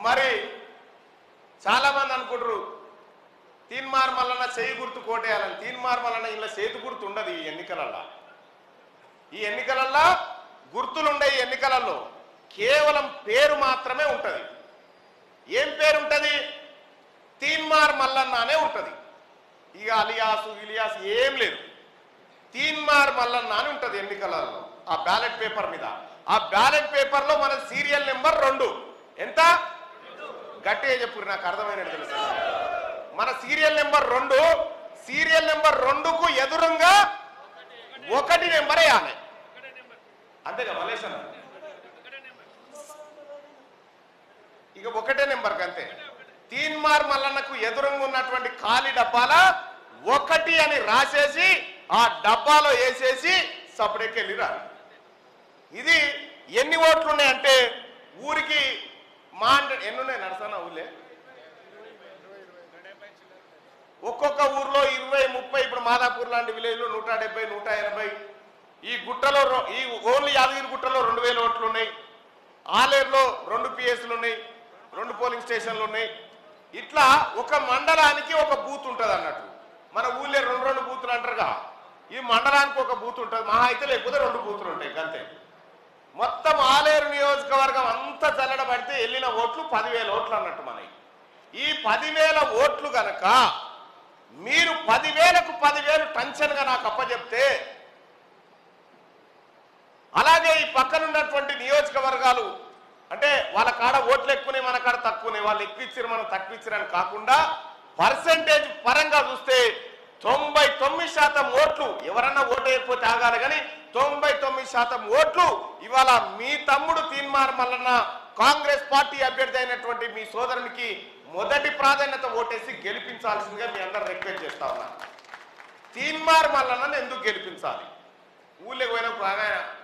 మరి చాలా మంది అనుకుంటారు తీన్మార్ మల్లన్న చేయి గుర్తు కోటేయాలని. తీన్మార్ మల్లన్న ఇలా చేతి గుర్తు ఉండదు ఈ ఎన్నికలలో. ఈ ఎన్నికలలో గుర్తులుండే ఈ ఎన్నికలలో కేవలం పేరు మాత్రమే ఉంటుంది. ఏం పేరు ఉంటుంది? తీన్మార్ మల్లన్న అనే ఉంటుంది. ఇక అలియాసు ఇలియాస్ ఏం లేదు, తీన్మార్ మల్లన్న అని ఉంటుంది ఎన్నికలలో ఆ బ్యాలెట్ పేపర్ మీద. ఆ బ్యాలెట్ పేపర్లో మన సీరియల్ నెంబర్ 2 ఎంత గట్టిగా చెప్పు, నాకు అర్థమైనట్టు తెలుసు. మన సీరియల్ నెంబర్ 2, సీరియల్ నెంబర్ 2కు ఎదురుగా 1 నెంబర్ వేయాలి. అంతేగా మలేషన్, ఇక 1 నెంబర్కి అంతే. తీన్మార్ మల్లన్నకు ఎదురుగా ఉన్నటువంటి ఖాళీ డబ్బాల 1 అని రాసేసి ఆ డబ్బాలో వేసేసి సపరేట్కి వెళ్ళి రా. ఇది ఎన్ని ఓట్లు ఉన్నాయంటే ఊరికి మా ఎన్ని ఉన్నాయి నడసానా ఊళ్ళే? ఒక్కొక్క ఊర్లో 20, 30. ఇప్పుడు మాదాపూర్ లాంటి విలేజ్లో 170, 180. ఈ గుట్టలో ఈ ఓన్లీ యాదగిరి గుట్టలో 2000 ఓట్లు ఉన్నాయి. ఆలేరులో 2 పిఎస్లు ఉన్నాయి, 2 పోలింగ్ స్టేషన్లు ఉన్నాయి. ఇట్లా ఒక మండలానికి ఒక బూత్ ఉంటుంది అన్నట్టు. మన ఊళ్ళో 2 బూతులు అంటారుగా, ఈ మండలానికి ఒక బూత్ ఉంటుంది. మహా అయితే లేకపోతే 2 బూతులు ఉంటాయి అంతే. మొత్తం ఆలేరు నియోజకవర్గం అంతా చల్లడబడితే వెళ్ళిన ఓట్లు 10,000 ఓట్లు అన్నట్టు మనకి. ఈ 10,000 ఓట్లు గనక మీరు 10,000కు 10,000 టెన్షన్గా నాకు అప్పచెప్తే, అలాగే ఈ పక్కనున్నటువంటి నియోజకవర్గాలు అంటే వాళ్ళ కాడ ఓట్లు ఎక్కువనే మన కాడ తక్కువనే, వాళ్ళు ఎక్కువ మనం తక్కువ ఇచ్చారని కాకుండా పర్సెంటేజ్ పరంగా చూస్తే 99% ఓట్లు ఎవరన్నా ఓటు వేయకపోతే ఆగాలి, కానీ 99% ఓట్లు ఇవాళ మీ తమ్ముడు తీన్మార్ మల్లన్న కాంగ్రెస్ పార్టీ అభ్యర్థి అయినటువంటి మీ సోదరునికి మొదటి ప్రాధాన్యత ఓటేసి గెలిపించాల్సిందిగా మీ అందరూ రిక్వెస్ట్ చేస్తా ఉన్నా. తీన్మార్ మల్లన్నను ఎందుకు గెలిపించాలి? ఊళ్ళోకి పోయినప్పుడు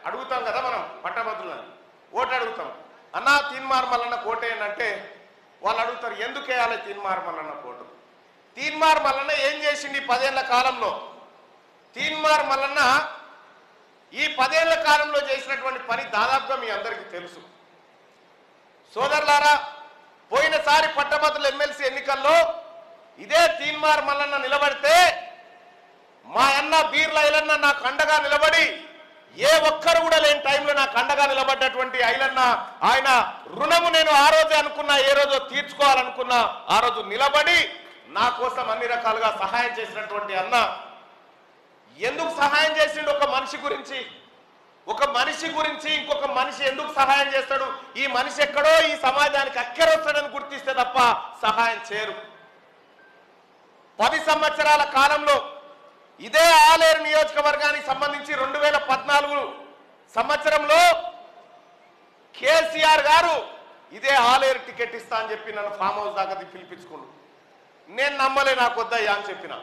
అడుగుతాం కదా మనం పట్టభద్రులని, ఓటు అడుగుతాం. అన్నా తీన్మార్ మల్లన్న కోటేయండి అంటే వాళ్ళు అడుగుతారు ఎందుకు వేయాలి తీన్మార్ మల్లన్న కోటు? తీన్మార్ మల్లన్న ఏం చేసింది 10 ఏళ్ల కాలంలో? తీన్మార్ మల్లన్న ఈ 10 ఏళ్ల కాలంలో చేసినటువంటి పని దాదాపుగా మీ అందరికీ తెలుసు. సోదరులారా, పోయినసారి పట్టభద్రుల ఎమ్మెల్సీ ఎన్నికల్లో ఇదే తీన్మార్ మల్లన్న నిలబడితే మా అన్న బీర్ల ఐలన్న నాకు అండగా నిలబడి, ఏ ఒక్కరు కూడా లేని టైంలో నాకు అండగా నిలబడ్డటువంటి ఐలన్న, ఆయన రుణము నేను ఆ రోజే అనుకున్నా, ఏ రోజో తీర్చుకోవాలనుకున్నా, ఆ రోజు నిలబడి నా కోసం అన్ని రకాలుగా సహాయం చేసినటువంటి అన్న ఎందుకు సహాయం చేసిండు? ఒక మనిషి గురించి, ఒక మనిషి గురించి ఇంకొక మనిషి ఎందుకు సహాయం చేస్తాడు? ఈ మనిషి ఎక్కడో ఈ సమాజానికి అక్కరొస్తాడని గుర్తిస్తే తప్ప సహాయం చేయరు. 10 సంవత్సరాల కాలంలో ఇదే ఆలేరు నియోజకవర్గానికి సంబంధించి 2014 సంవత్సరంలో కేసీఆర్ గారు ఇదే ఆలేరు టికెట్ ఇస్తా అని చెప్పి నన్ను ఫామ్ హౌస్ దాకా పిలిపించుకున్నాడు. నేను నమ్మలే, నాకు వద్దయ్యా అని చెప్పిన.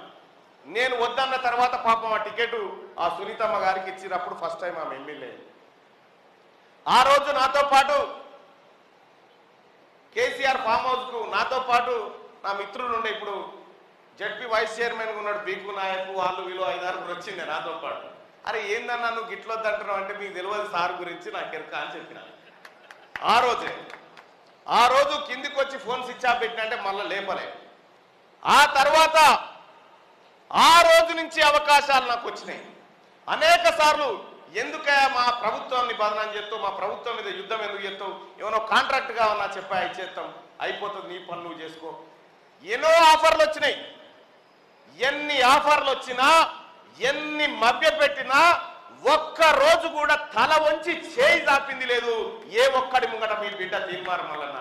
నేను వద్దన్న తర్వాత పాపం ఆ టికెట్ ఆ సునీతమ్మ గారికి ఇచ్చినప్పుడు ఫస్ట్ టైం ఆమె ఎమ్మెల్యే. ఆ రోజు నాతో పాటు కేసీఆర్ ఫామ్ హౌస్కు నాతో పాటు నా మిత్రులు ఉండే, ఇప్పుడు జడ్పీ వైస్ చైర్మన్గా ఉన్నాడు బీకు నాయకు, వాళ్ళు వీళ్ళు 5-6 వచ్చింది నాతో పాటు. అరే ఏందన్నా నువ్వు గిట్లొద్దంటున్నావు అంటే మీకు తెలియదు సార్ గురించి నాకు ఎరక అని చెప్పిన. ఆ రోజు కిందికి వచ్చి ఫోన్ స్విచ్ ఆఫ్ పెట్టిన అంటే మళ్ళీ లేపలే. ఆ తర్వాత ఆ రోజు నుంచి అవకాశాలు నాకు వచ్చినాయి అనేక సార్లు. ఎందుకే మా ప్రభుత్వాన్ని బదనాం చేస్తావు, మా ప్రభుత్వం మీద యుద్ధం ఎందుకు చేస్తావు, ఏమన్నా కాంట్రాక్ట్ కావన్నా చెప్పా ఇచ్చేస్తాం, అయిపోతుంది నీ పని నువ్వు చేసుకో. ఎన్నో ఆఫర్లు వచ్చినాయి. ఎన్ని ఆఫర్లు వచ్చినా, ఎన్ని మభ్యపెట్టినా ఒక్క రోజు కూడా తల వంచి చేయి దాపింది లేదు ఏ ఒక్కడి ముంగట మీ బిడ్డ తీన్మార్ మల్లన్న.